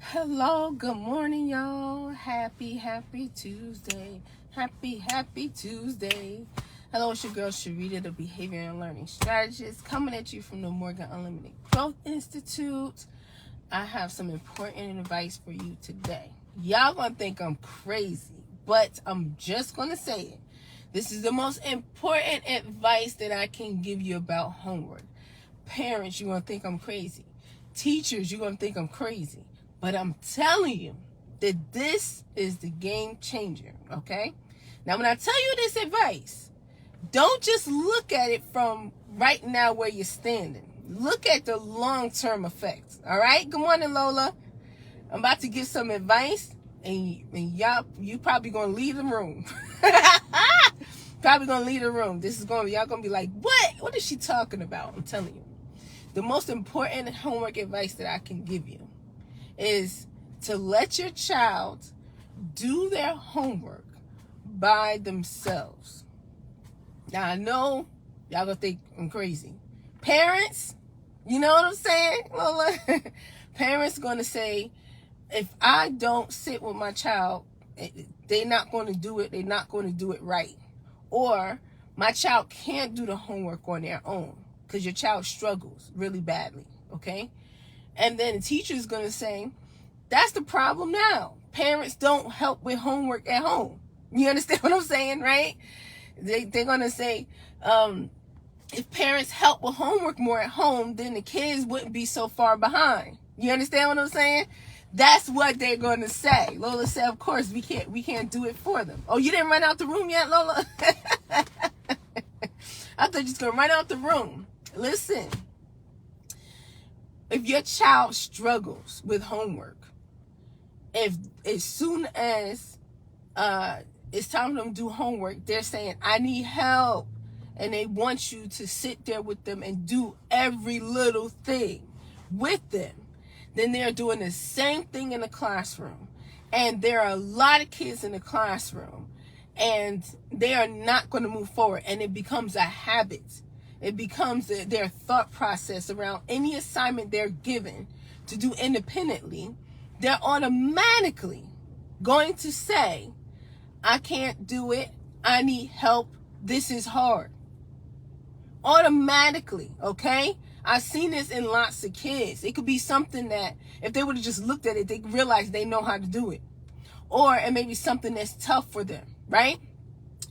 Hello, good morning, y'all. Happy Tuesday. Happy Tuesday. Hello, it's your girl Sharita, the Behavior and Learning Strategist, coming at you from the Morgan Unlimited Growth Institute. I have some important advice for you today. Y'all gonna think I'm crazy, but I'm just gonna say it. This is the most important advice that I can give you about homework. Parents, you're gonna think I'm crazy. Teachers, you're gonna think I'm crazy. But I'm telling you that this is the game changer, okay? Now, when I tell you this advice, don't just look at it from right now where you're standing. Look at the long-term effects, all right? Good morning, Lola. I'm about to give some advice, and you probably going to leave the room. Probably going to leave the room. Y'all going to be like, what? What is she talking about? I'm telling you. The most important homework advice that I can give you is to let your child do their homework by themselves. Now, I know y'all gonna think I'm crazy. Parents, you know what I'm saying, Lola? Parents gonna say, if I don't sit with my child, they're not gonna do it. They're not gonna do it right. Or my child can't do the homework on their own because your child struggles really badly, okay? And then the teacher is going to say, that's the problem now. Parents don't help with homework at home. You understand what I'm saying, right? They're going to say, if parents help with homework more at home, then the kids wouldn't be so far behind. You understand what I'm saying? That's what they're going to say. Lola said, of course, we can't do it for them. Oh, you didn't run out the room yet, Lola? I thought you was going to run out the room. Listen. If your child struggles with homework, if as soon as it's time for them to do homework, they're saying, I need help. And they want you to sit there with them and do every little thing with them. Then they're doing the same thing in the classroom. And there are a lot of kids in the classroom. And they are not going to move forward. And it becomes a habit. It becomes their thought process around any assignment they're given to do independently. They're automatically going to say, I can't do it. I need help. This is hard. Automatically, okay? I've seen this in lots of kids. It could be something that if they would have just looked at it, they realize they know how to do it. Or it may be something that's tough for them, right?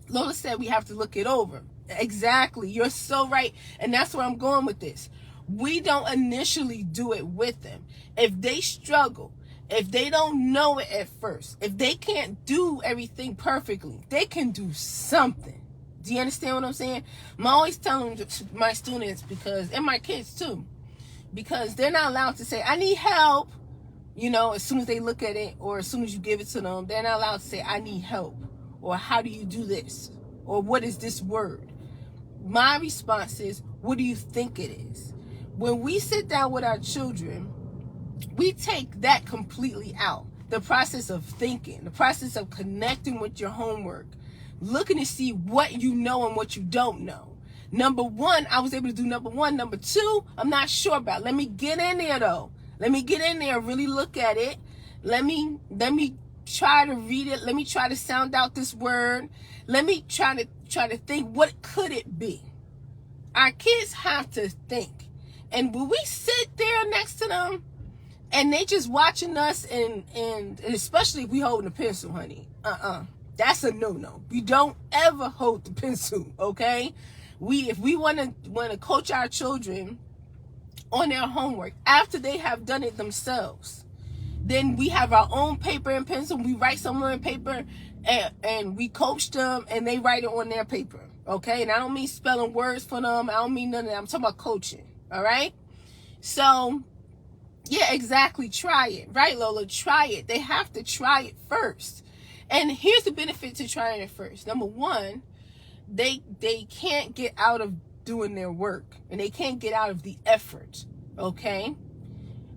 Lola said we have to look it over. Exactly. You're so right. And that's where I'm going with this. We don't initially do it with them. If they struggle, if they don't know it at first, if they can't do everything perfectly, they can do something. Do you understand what I'm saying? I'm always telling my students, because, and my kids too, because they're not allowed to say, I need help, as soon as they look at it, or as soon as you give it to them. They're not allowed to say, I need help, or how do you do this, or what is this word? My response is, what do you think it is? When we sit down with our children, we take that completely out. The process of thinking, the process of connecting with your homework, looking to see what you know and what you don't know. Number one, I was able to do number one. Number two, I'm not sure about. Let me get in there though. Let me get in there, really look at it. Let me try to read it. Let me try to sound out this word. Let me try to think, what could it be? Our kids have to think. And when we sit there next to them and they just watching us, and especially if we holding a pencil, honey, that's a no-no. We don't ever hold the pencil, okay? If we want to coach our children on their homework after they have done it themselves, then we have our own paper and pencil. We write somewhere in paper, and we coach them, and they write it on their paper, okay? And I don't mean spelling words for them. I don't mean none of that. I'm talking about coaching, all right? So, yeah, exactly. Try it, right, Lola? Try it. They have to try it first. And here's the benefit to trying it first. Number one, they can't get out of doing their work, and they can't get out of the effort, okay?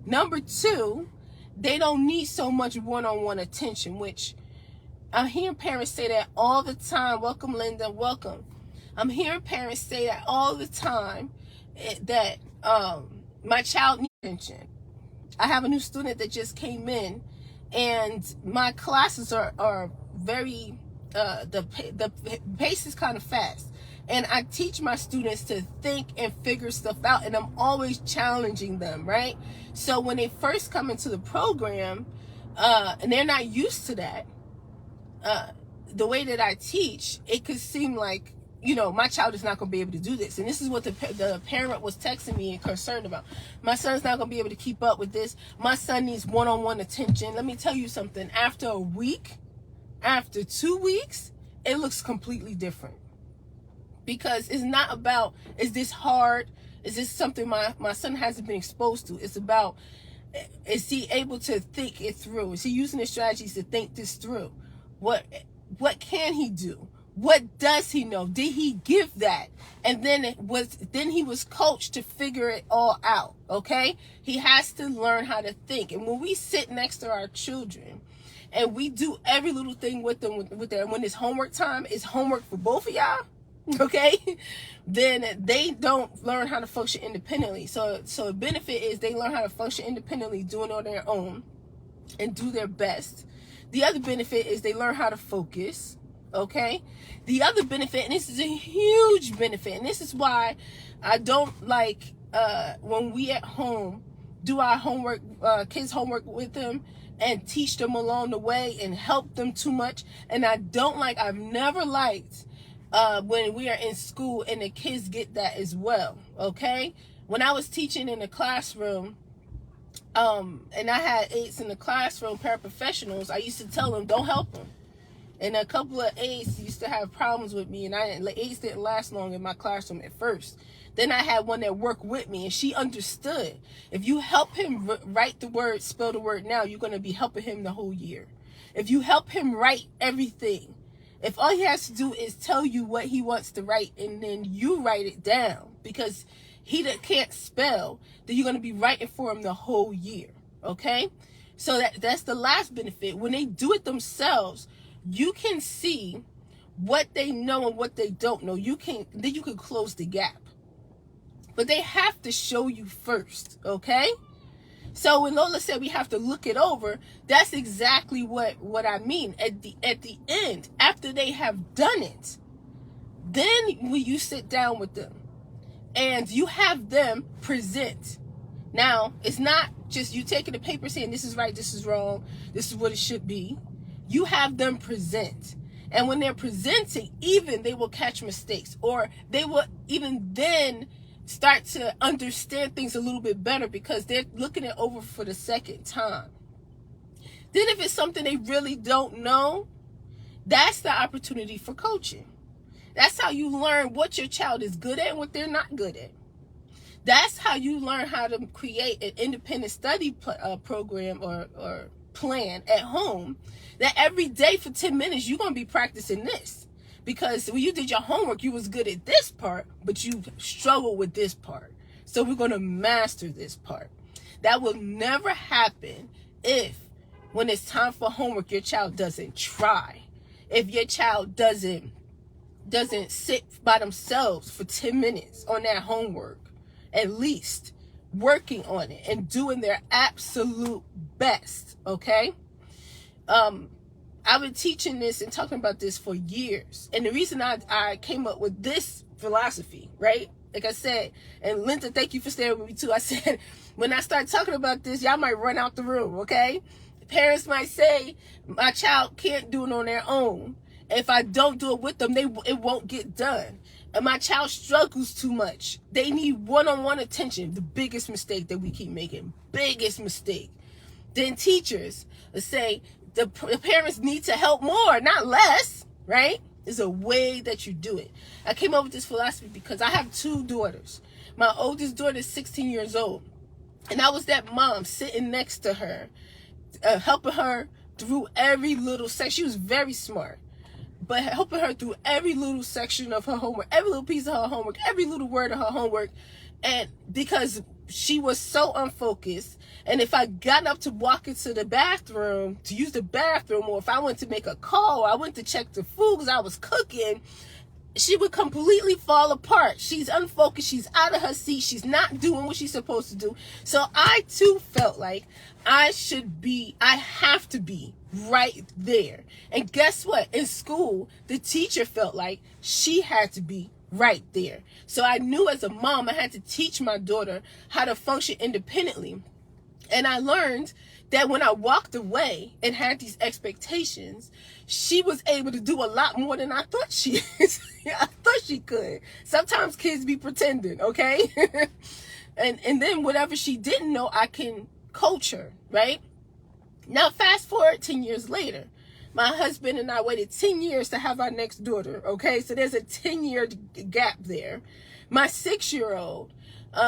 Number two, they don't need so much one-on-one attention, which I'm hearing parents say that all the time. Welcome, Linda. Welcome. I'm hearing parents say that all the time, that my child needs attention. I have a new student that just came in, and my classes are very the pace is kind of fast, and I teach my students to think and figure stuff out, and I'm always challenging them, right? So when they first come into the program, and they're not used to that, the way that I teach, it could seem like, you know, my child is not going to be able to do this. And this is what the parent was texting me and concerned about. My son's not going to be able to keep up with this. My son needs one-on-one attention. Let me tell you something. After a week, after 2 weeks, it looks completely different. Because it's not about, is this hard? Is this something my son hasn't been exposed to? It's about, is he able to think it through? Is he using the strategies to think this through? What can he do? What does he know? Did he give that? And then he was coached to figure it all out. Okay? He has to learn how to think. And when we sit next to our children and we do every little thing with them, when it's homework time, it's homework for both of y'all. Okay? Then they don't learn how to function independently. So the benefit is they learn how to function independently, doing it on their own and do their best. The other benefit is they learn how to focus. Okay? The other benefit, and this is a huge benefit, and this is why I don't like when we at home do our homework, kids' homework with them and teach them along the way and help them too much. And I've never liked when we are in school and the kids get that as well. Okay? When I was teaching in the classroom, and I had aides in the classroom, paraprofessionals, I used to tell them, don't help them. And a couple of aides used to have problems with me, and aides didn't last long in my classroom at first. Then I had one that worked with me, and she understood. If you help him write the word, spell the word now, you're going to be helping him the whole year. If you help him write everything, if all he has to do is tell you what he wants to write, and then you write it down, because he that can't spell, then you're going to be writing for him the whole year. Okay? So that's the last benefit. When they do it themselves, you can see what they know and what they don't know. Then you can close the gap. But they have to show you first, okay? So when Lola said we have to look it over, that's exactly what I mean. At the end, after they have done it, then when you sit down with them and you have them present. Now, it's not just you taking the paper saying this is right, this is wrong, this is what it should be. You have them present. And when they're presenting, even they will catch mistakes, or they will even then start to understand things a little bit better because they're looking it over for the second time. Then if it's something they really don't know, that's the opportunity for coaching. That's how you learn what your child is good at and what they're not good at. That's how you learn how to create an independent study program or plan at home, that every day for 10 minutes you're going to be practicing this, because when you did your homework you was good at this part but you struggled with this part, so we're going to master this part. That will never happen if when it's time for homework your child doesn't try, if your child doesn't sit by themselves for 10 minutes on that homework, at least working on it and doing their absolute best. Okay? I've been teaching this and talking about this for years. And the reason I came up with this philosophy, right? Like I said, and Linda, thank you for staying with me too. I said, when I start talking about this, y'all might run out the room, okay? Parents might say, my child can't do it on their own. If I don't do it with them, it won't get done. And my child struggles too much. They need one-on-one attention. The biggest mistake that we keep making. Biggest mistake. Then teachers say the parents need to help more, not less, right? There's a way that you do it. I came up with this philosophy because I have 2 daughters. My oldest daughter is 16 years old. And I was that mom sitting next to her, helping her through every little section. She was very smart. But helping her through every little section of her homework, every little piece of her homework, every little word of her homework. And because she was so unfocused, and if I got up to walk into the bathroom, to use the bathroom, or if I went to make a call, or I went to check the food because I was cooking, she would completely fall apart. She's unfocused. She's out of her seat. She's not doing what she's supposed to do. So I too felt like I have to be right there. And guess what? In school, the teacher felt like she had to be right there. So I knew as a mom, I had to teach my daughter how to function independently. And I learned that when I walked away and had these expectations, she was able to do a lot more than I thought I thought she could. Sometimes kids be pretending, okay? and then whatever she didn't know, I can coach her, right? Now fast forward 10 years later. My husband and I waited 10 years to have our next daughter, okay? So there's a 10-year gap there. My 6-year-old,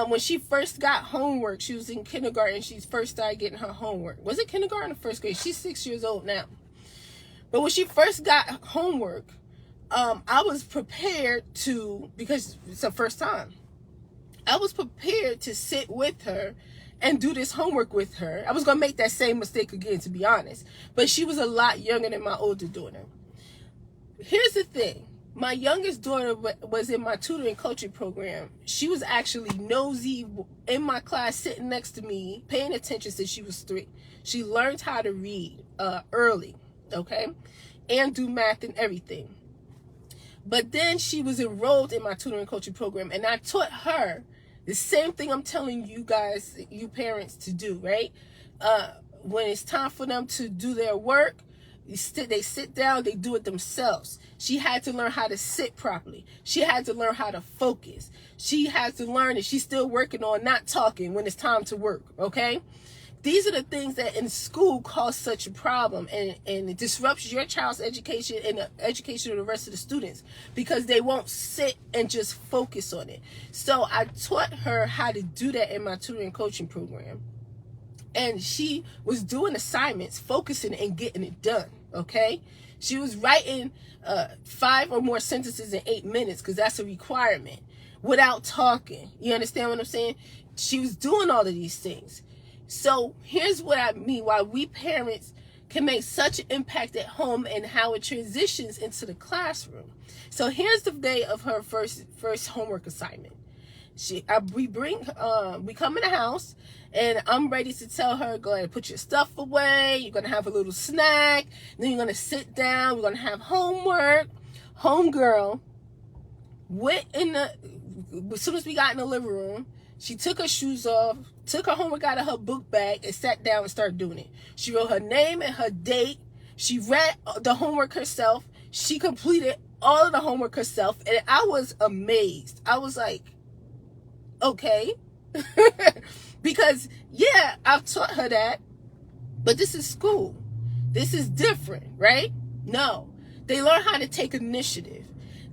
when she first got homework, she was in kindergarten, she first started getting her homework. Was it kindergarten or first grade? She's 6 years old now. But when she first got homework, I was prepared to, because it's her first time, I was prepared to sit with her and do this homework with her. I was going to make that same mistake again, to be honest. But she was a lot younger than my older daughter. Here's the thing. My youngest daughter was in my tutoring coaching program. She was actually nosy in my class, sitting next to me, paying attention since she was 3. She learned how to read early, okay, and do math and everything. But then she was enrolled in my tutoring coaching program, and I taught her the same thing I'm telling you guys, you parents, to do, right? When it's time for them to do their work, they sit down, they do it themselves. She had to learn how to sit properly. She had to learn how to focus. She had to learn that she's still working on not talking when it's time to work, okay? These are the things that in school cause such a problem, and it disrupts your child's education and the education of the rest of the students, because they won't sit and just focus on it. So I taught her how to do that in my tutoring coaching program. And she was doing assignments, focusing and getting it done, okay? She was writing 5 or more sentences in 8 minutes, because that's a requirement, without talking. You understand what I'm saying? She was doing all of these things. So here's what I mean, why we parents can make such an impact at home and how it transitions into the classroom. So here's the day of her first homework assignment. We come in the house, and I'm ready to tell her, go ahead and put your stuff away. You're going to have a little snack. Then you're going to sit down. We're going to have homework. Homegirl as soon as we got in the living room, she took her shoes off, took her homework out of her book bag, and sat down and started doing it. She wrote her name and her date. She read the homework herself. She completed all of the homework herself, and I was amazed. I was like, okay. Because, yeah, I've taught her that, but this is school. This is different, right? No. They learn how to take initiative.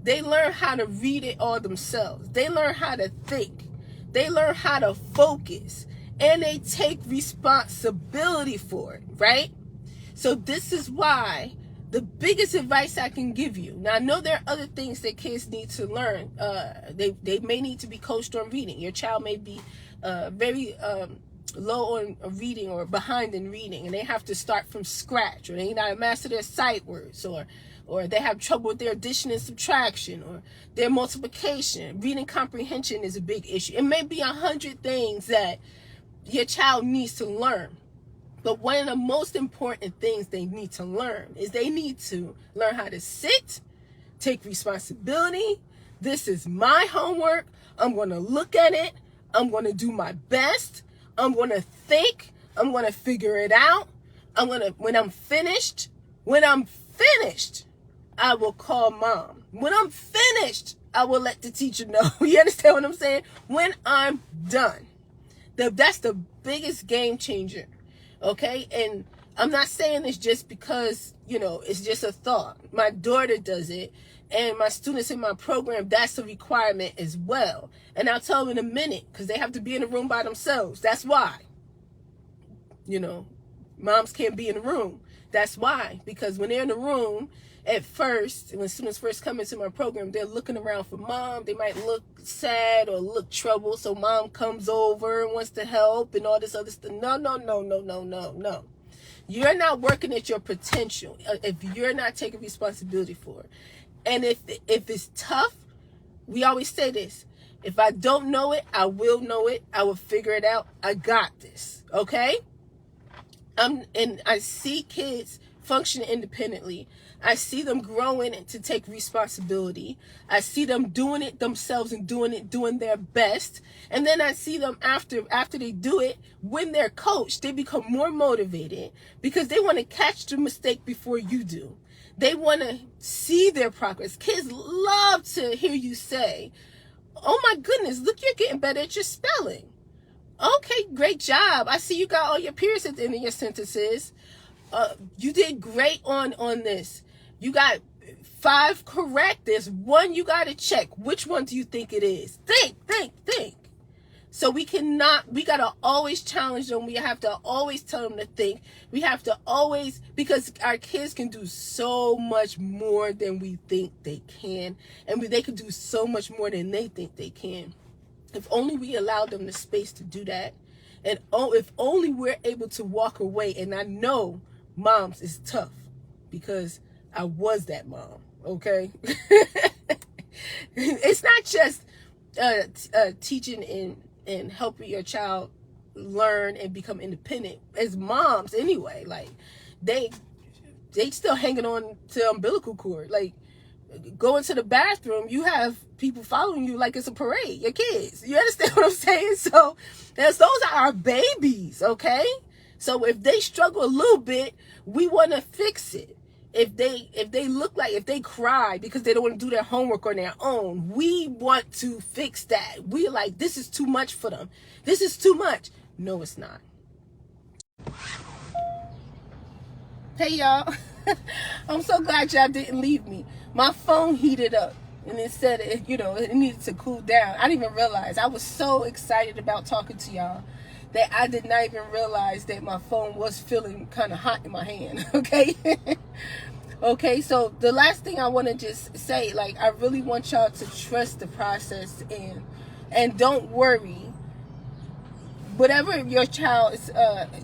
They learn how to read it all themselves. They learn how to think. They learn how to focus, and they take responsibility for it, right? So this is why the biggest advice I can give you. Now, I know there are other things that kids need to learn. They may need to be coached on reading. Your child may be very low on reading or behind in reading, and they have to start from scratch, or they not master their sight words, or they have trouble with their addition and subtraction, or their multiplication. Reading comprehension is a big issue. It may be 100 things that your child needs to learn. But one of the most important things they need to learn is they need to learn how to sit, take responsibility. This is my homework. I'm going to look at it. I'm going to do my best. I'm going to think. I'm going to figure it out. When I'm finished, I will call mom. When I'm finished, I will let the teacher know. You understand what I'm saying? When I'm done. That's the biggest game changer. Okay? And I'm not saying this just because, it's just a thought. My daughter does it. And my students in my program, that's a requirement as well. And I'll tell them in a minute, because they have to be in the room by themselves. That's why. Moms can't be in the room. That's why. Because when they're in the room, at first, when students first come into my program, they're looking around for mom. They might look sad or look troubled. So mom comes over and wants to help and all this other stuff. No. You're not working at your potential if you're not taking responsibility for it. And if it's tough, we always say this: if I don't know it, I will know it. I will figure it out. I got this. Okay? And I see kids function independently. I see them growing to take responsibility. I see them doing it themselves and doing their best. And then I see them after they do it, when they're coached, they become more motivated because they want to catch the mistake before you do. They want to see their progress. Kids love to hear you say, "Oh my goodness, look, you're getting better at your spelling. Okay, great job. I see you got all your periods at the end of your sentences. You did great on this. You got 5 correct. There's 1 you got to check. Which one do you think it is? Think. So we got to always challenge them. We have to always tell them to think. We have to always, because our kids can do so much more than we think they can. And they can do so much more than they think they can. If only we allow them the space to do that. And if only we're able to walk away. And I know moms is tough because I was that mom, okay? It's not just teaching and helping your child learn and become independent. As moms anyway, like they still hanging on to the umbilical cord. Like, going to the bathroom, you have people following you like it's a parade, your kids. You understand what I'm saying? So those are our babies, okay? So if they struggle a little bit, we want to fix it. If they cry because they don't want to do their homework on their own, we want to fix that. We're like, this is too much for them. This is too much. No, it's not. Hey, y'all. I'm so glad y'all didn't leave me. My phone heated up and it said it needed to cool down. I didn't even realize. I was so excited about talking to y'all that I did not even realize that my phone was feeling kind of hot in my hand. Okay. Okay, so the last thing I want to just say, like, I really want y'all to trust the process and don't worry. Whatever your child is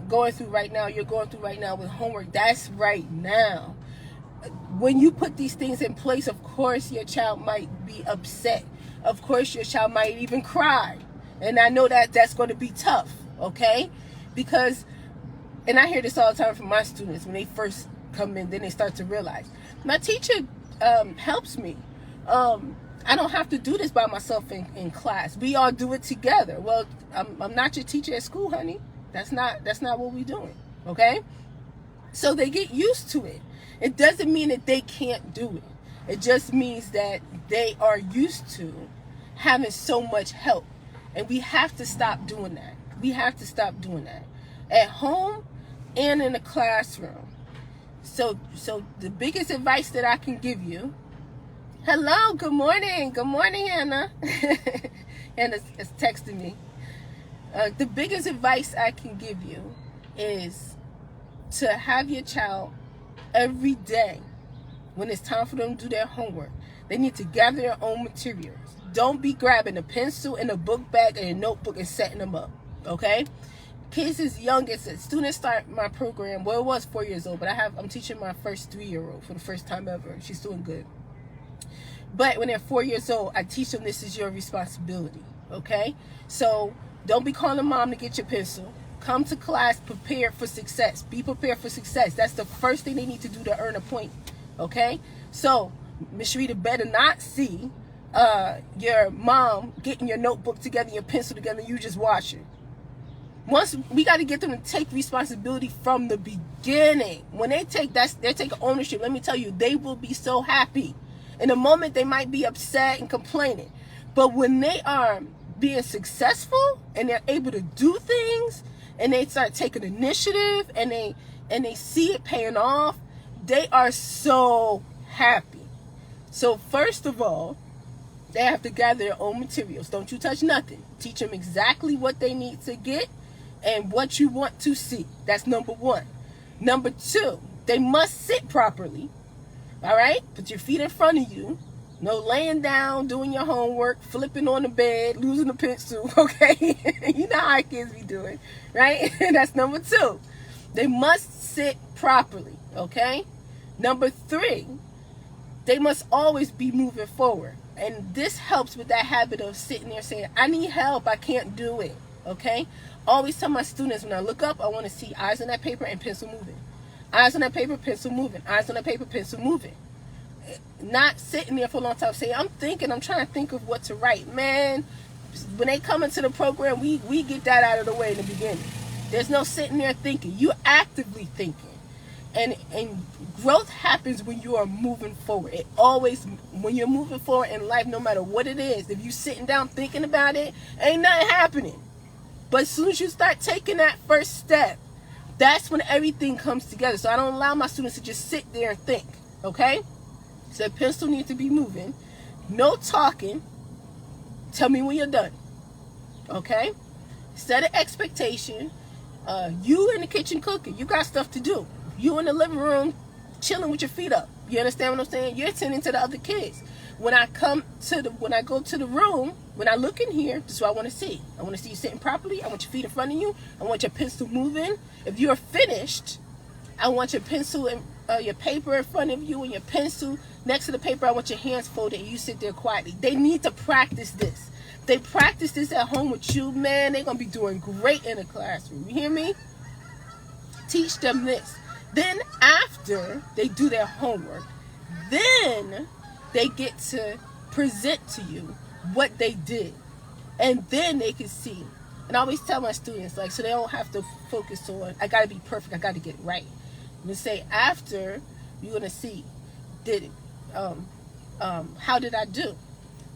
going through right now, you're going through right now with homework, that's right now. When you put these things in place, of course your child might be upset. Of course your child might even cry. And I know that that's going to be tough, okay? Because, and I hear this all the time from my students when they first come in, then they start to realize, my teacher helps me. I don't have to do this by myself in class. We all do it together. Well, I'm not your teacher at school, honey. That's not what we're doing, okay? So they get used to it. It doesn't mean that they can't do it. It just means that they are used to having so much help. And we have to stop doing that. We have to stop doing that. At home and in the classroom. So the biggest advice that I can give you. Hello, good morning. Good morning, Hannah. Hannah's texting me. The biggest advice I can give you is to have your child every day, when it's time for them to do their homework, they need to gather their own materials. Don't be grabbing a pencil and a book bag and a notebook and setting them up, okay? Kids as young as students start my program, well, it was 4 years old, but I'm teaching my first 3-year-old for the first time ever. She's doing good. But when they're 4 years old, I teach them this is your responsibility, okay? So don't be calling mom to get your pencil. Come to class prepared for success. Be prepared for success. That's the first thing they need to do to earn a point, okay? So Miss Sharita better not see your mom getting your notebook together, your pencil together, you just watching. Once we got to get them to take responsibility from the beginning. When they take ownership, let me tell you, they will be so happy. In a moment, they might be upset and complaining. But when they are being successful and they're able to do things and they start taking initiative and they see it paying off, they are so happy. So first of all, they have to gather their own materials. Don't you touch nothing. Teach them exactly what they need to get and what you want to see. That's number 1. Number 2, they must sit properly. All right? Put your feet in front of you. No laying down, doing your homework, flipping on the bed, losing the pencil, okay? You know how kids be doing, right? That's number 2. They must sit properly, okay? Number 3, They must always be moving forward. And this helps with that habit of sitting there saying, I need help, I can't do it. Okay? Always tell my students, when I look up, I want to see eyes on that paper and pencil moving. Eyes on that paper, pencil moving. Eyes on that paper, pencil moving. Not sitting there for a long time saying, I'm trying to think of what to write. Man, when they come into the program, we get that out of the way in the beginning. There's no sitting there thinking. You're actively thinking. And growth happens when you are moving forward. It always, when you're moving forward in life, no matter what it is, if you're sitting down thinking about it, ain't nothing happening. But as soon as you start taking that first step, that's when everything comes together. So I don't allow my students to just sit there and think, okay? So pencil needs to be moving. No talking. Tell me when you're done, okay? Set an expectation. You in the kitchen cooking. You got stuff to do. You in the living room chilling with your feet up. You understand what I'm saying? You're attending to the other kids. When I go to the room, when I look in here, this is what I want to see. I want to see you sitting properly. I want your feet in front of you. I want your pencil moving. If you're finished, I want your pencil and your paper in front of you and your pencil next to the paper. I want your hands folded and you sit there quietly. They need to practice this. They practice this at home with you, man, they're going to be doing great in the classroom. You hear me? Teach them this. Then after they do their homework, then they get to present to you what they did. And then they can see. And I always tell my students, like, so they don't have to focus on, I got to be perfect, I got to get it right. I'm going to say, after, you're going to see, how did I do?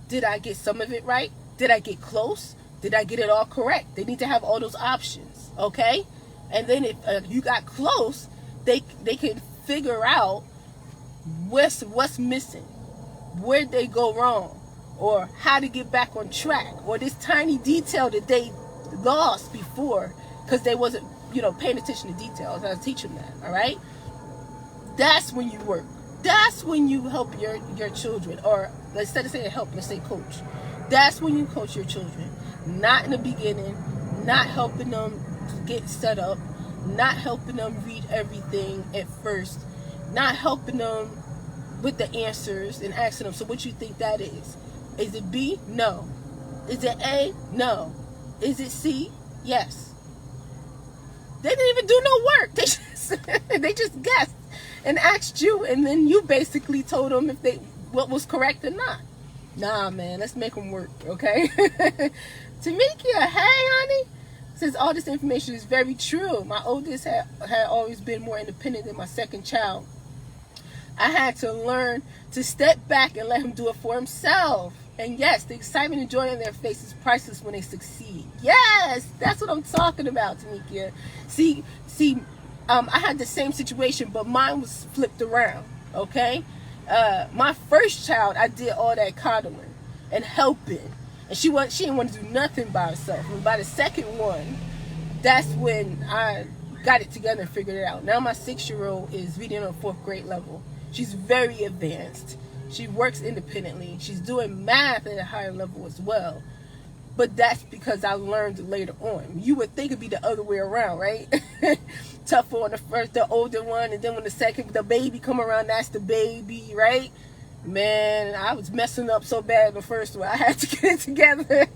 Did I get some of it right? Did I get close? Did I get it all correct? They need to have all those options, okay? And then if you got close, they can figure out what's missing, where they go wrong, or how to get back on track, or this tiny detail that they lost before because they wasn't, paying attention to details. I teach them that, all right? That's when you work. That's when you help your children, or instead of saying help, let's say coach. That's when you coach your children. Not in the beginning, not helping them get set up, not helping them read everything at first, not helping them with the answers and asking them, so what you think that is? Is it B? No. Is it A? No. Is it C? Yes. They didn't even do no work. They just guessed and asked you, and then you basically told them what was correct or not. Nah, man, let's make them work, okay? Tamikia, hey, honey. Says all this information is very true. My oldest had always been more independent than my second child. I had to learn to step back and let him do it for himself. And yes, the excitement and joy on their face is priceless when they succeed. Yes, that's what I'm talking about, Tamikia. See, I had the same situation, but mine was flipped around, okay? My first child, I did all that coddling and helping. And she didn't want to do nothing by herself. And by the second one, that's when I got it together and figured it out. Now my 6-year-old is reading on 4th grade level. She's very advanced. She works independently. She's doing math at a higher level as well. But that's because I learned later on. You would think it'd be the other way around, right? Tougher on the older one, and then when the baby come around, that's the baby, right? Man, I was messing up so bad in the first one. I had to get it together.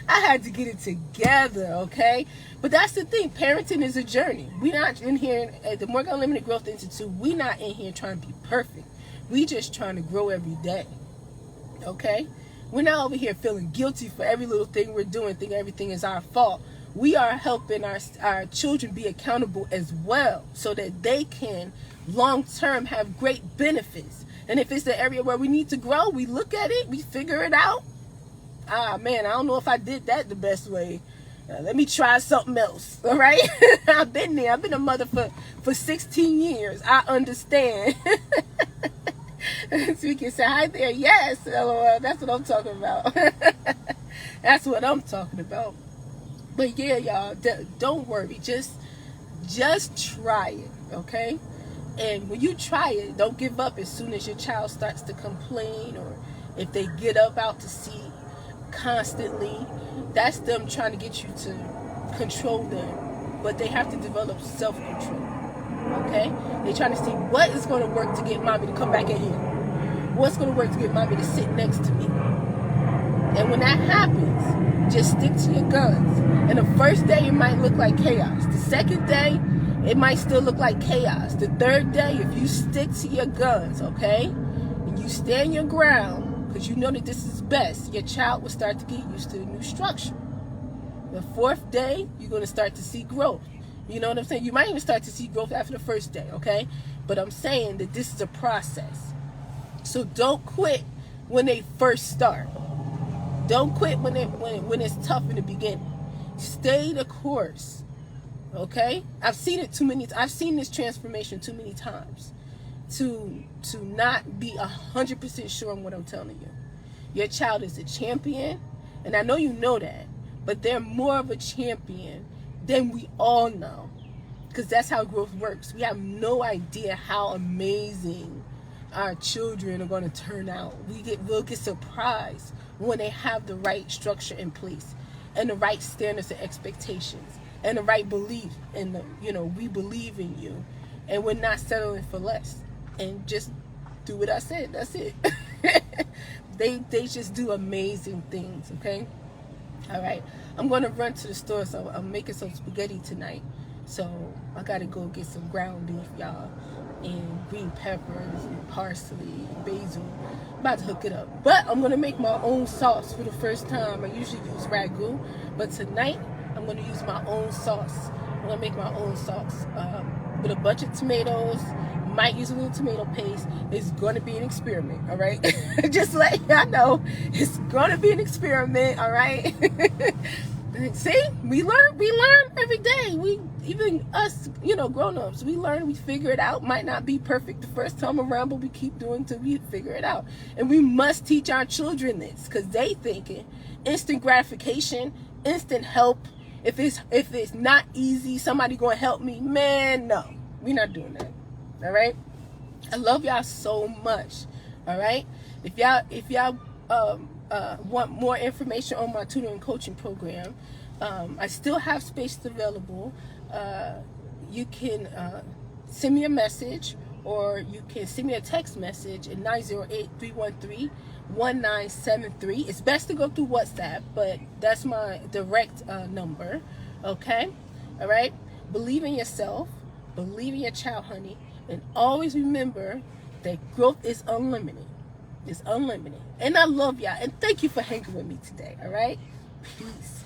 I had to get it together, okay? But that's the thing. Parenting is a journey. We're not in here at the Morgan Unlimited Growth Institute. We're not in here trying to be perfect. We just trying to grow every day, okay? We're not over here feeling guilty for every little thing we're doing, thinking everything is our fault. We are helping our children be accountable as well, so that they can long-term have great benefits. And if it's the area where we need to grow, we look at it, we figure it out. Ah, man, I don't know if I did that the best way. Let me try something else, all right? I've been there. I've been a mother for 16 years. I understand. So we can say, hi there, yes, LOL. That's what I'm talking about. That's what I'm talking about. But yeah, y'all, don't worry. Just try it, okay? And when you try it, don't give up as soon as your child starts to complain, or if they get up out to sea constantly. That's them trying to get you to control them. But they have to develop self-control. okay? They're trying to see what is going to work to get mommy to come back in here. What's going to work to get mommy to sit next to me. And when that happens, just stick to your guns. And the first day, it might look like chaos. The second day, it might still look like chaos. The third day, if you stick to your guns, okay, and you stand your ground, because you know that this is best, your child will start to get used to the new structure. The fourth day, you're going to start to see growth. You know what I'm saying? You might even start to see growth after the first day, okay? But I'm saying that this is a process. So don't quit when they first start. Don't quit when it's tough in the beginning. Stay the course. Okay? I've seen it too many. I've seen this transformation too many times to not be 100% sure on what I'm telling you. Your child is a champion, and I know you know that, but they're more of a champion than we all know, because that's how growth works. We have no idea how amazing our children are going to turn out. We'll get surprised when they have the right structure in place, and the right standards and expectations, and the right belief in the, we believe in you, and we're not settling for less. And just do what I said. That's it. They just do amazing things. Okay. All right. I'm going to run to the store, so I'm making some spaghetti tonight. So I got to go get some ground beef, y'all, and green peppers and parsley and basil. I'm about to hook it up. But I'm going to make my own sauce for the first time. I usually use ragu, but tonight I'm going to use my own sauce. I'm going to make my own sauce with a bunch of tomatoes. Might use a little tomato paste. It's going to be an experiment, all right? Just let y'all know, it's going to be an experiment, all right? See, we learn every day. Even us, grown-ups, we learn, we figure it out. Might not be perfect the first time around, but we keep doing till we figure it out. And we must teach our children this, because they thinking instant gratification, instant help. If it's not easy, somebody going to help me. Man, no, we're not doing that. All right, I love y'all so much. All right, if y'all want more information on my tutoring coaching program, I still have spaces available. You can send me a message, or you can send me a text message at 908-313-1973. It's best to go through WhatsApp, but that's my direct number. Okay, all right. Believe in yourself. Believe in your child, honey. And always remember that growth is unlimited. It's unlimited. And I love y'all. And thank you for hanging with me today. All right? Peace.